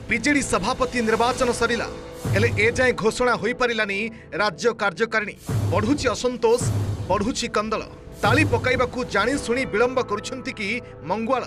BJD सभापति निर्वाचन सरिला हेले ए जाए घोषणा होई परिलानी राज्य कार्यकारिणी बढ़ुची असंतोष बढ़ुची कंदल ताली पकाइबाकू जानी सुनी विलंब करुछंती कि मंगुआल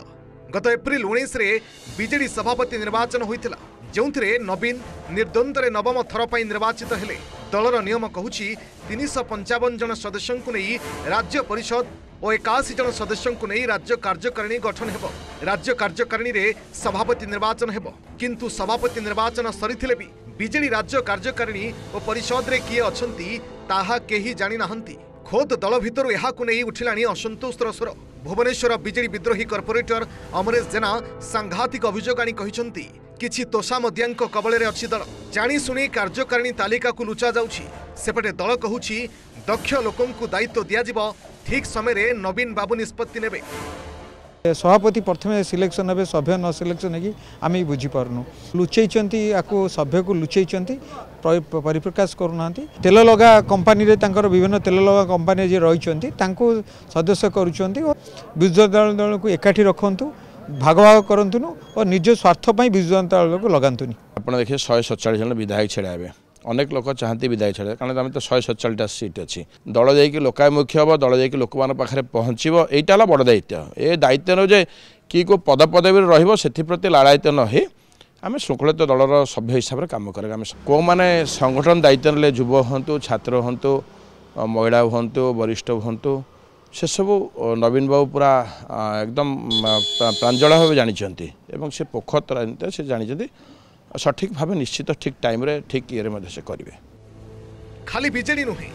गत एप्रिल 19 रे बीजेडी सभापति निर्वाचन होइतिला जोंथिरे नवीन निर्द्वंद्वरे नवम थर पई निर्वाचित हेले दलर नियम कहूची 355 जन सदस्यों को नहीं राज्य परिषद और 81 जन सदस्यों को नहीं राज्य कार्यकारिणी गठन हेबो। राज्य कार्यकारिणी रे सभापति निर्वाचन हेबो किंतु सभापति निर्वाचन सरीथिले भी बीजेडी राज्य कार्यकारिणी और परिषद रे किए अछंती ताहा केही जानि नाहंती। खोद दल भितर एहाकु नहीं उठिलानी असंतोषर स्वर। भुवनेश्वर बीजेडी विद्रोही कॉर्पोरेटर अमरेश जेना सांघातिक अभियोग आनी कहिसंती किछि तोषामदियांक कबଳରେ अछि दल जानी सुनी कार्यकारिणी तालिका को लुचा जाउछि। सेपटे दल कहूछि दक्ष लोकंकु दायित्व दिया जिवो ठीक समय रे नवीन बाबू निष्पत्ति नेबे। सभापति प्रथमे सिलेक्शन हे सभ्य न सिलेक्शन है आम बुझी पार्नु लुचेइचंती आकु सभ्य को लुचेइचंती परिप्रकाश करूना तेल लगा कंपानी रे तांकर विभिन्न तेल लगा कंपानी जे रहिचंती तांको सदस्य करूचंती विरोधी दल को एकाठी रखंतु भाग भाग करंतुनु और निज स्वार्थ पई विरोधी दल को लगांतुनी। आपण देखिए 147 जन विधायक छेड़ाबे अनेक लोक चाहती विधायक छाड़े कारण आम तो 147 सीट अच्छी दल जाकि लोकाभिमुखी हम दल जाकि लोक मान पाखे पहुँचो यहाँ बड़ दायित्व ए दायित्व नु जे कि को पद पदवी रही लालायित न हो आम श्रृंखलित दलर सभ्य हिसाब से कम करें आम कौ मैंने संगठन दायित्व ने युव हूँ छात्र हूँ महिला हूँ वरिष्ठ हूँ से सब नवीन बाबू पूरा एकदम प्रांजल भाव जानते से पोखत राजनीति से जानते सठिक भाव निश्चित ठीक टाइम रे ठीक ये से करेंगे। खाली बीजेडी नुहे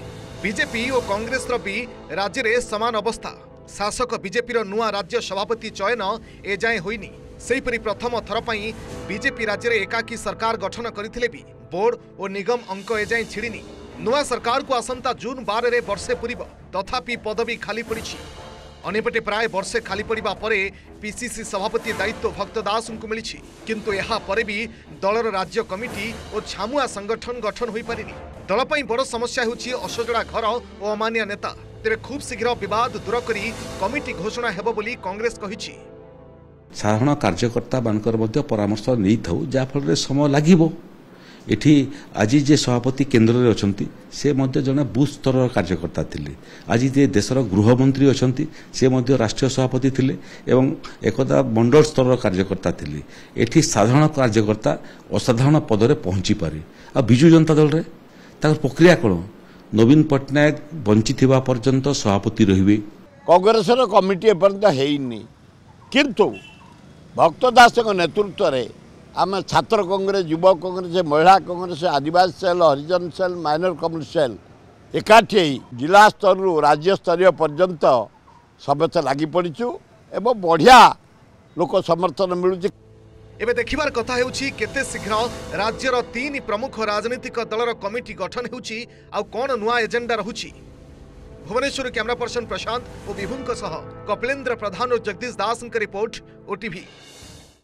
बीजेपी और कांग्रेस भी राज्य रे समान अवस्था। शासक बीजेपी रो नुआ राज्य सभापति चयन ए जाए होइनी। सेहीपरि प्रथम थर पई बीजेपी राज्य रे एकाकी सरकार गठन करथिले भी बोर्ड और निगम अंक ए जाए छिड़िनी। नुआ सरकार को आसंता जून 12 रे वर्षे पूरिब तथापि पदवी खाली पड़िछि। अनेपटे प्राय वर्षे खाली पड़ा पर पीसीसी सभापति दायित्व भक्त दास को मिली किंतु यहाँ पर भी दलर राज्य कमिटी और छामुआ संगठन गठन हो पारिनी। दल पर बड़ समस्या होची असजड़ा घर और अमानिया नेता। तेरे खूब शीघ्र विवाद दूर करी कमिटी घोषणा हेबो बोली कांग्रेस कहिछि। साधारण कार्यकर्ता मानकर मध्य परामर्श नहीं था जहाँफल समय लगे एठी आज जे सभापति केन्द्र में अच्छा से जड़े बूथ स्तर कार्यकर्ता थिले। आज जे देशर गृहमंत्री अच्छा से राष्ट्रीय सभापति थिले एवं एकदा मंडल स्तर कार्यकर्ता थिले। एठी साधारण कार्यकर्ता असाधारण पदरे पहुंची पारे। आ बिजु जनता दल रे ताकर प्रक्रिया कौन नवीन पट्टनायक बंची थिबा पर्यंत सभापति रहिबे। कांग्रेस कमिटी एपर्यंत हेइनी किंतु भक्त दास नेतृत्व में आम छात्र कांग्रेस युवा कांग्रेस महिला कांग्रेस आदिवासी सेल हरिजन सेल माइनर कम्युनिटी सेल एकाठी जिला स्तर राज्य स्तरीय पर्यंत समस्त लगी पड़ीचु एवं बढ़िया लोक समर्थन मिलूँ। एबे देखिबार कथा हेउछि केते शीघ्र राज्यर 3 प्रमुख राजनीतिक दलर कमिटी गठन हेउछि आ कोन नुआ एजेंडा रहुछि। भुवनेश्वर कैमरा पर्सन प्रशांत और विभुंक सह कपिलेन्द्र प्रधान और जगदीश दास रिपोर्ट ओटीवी।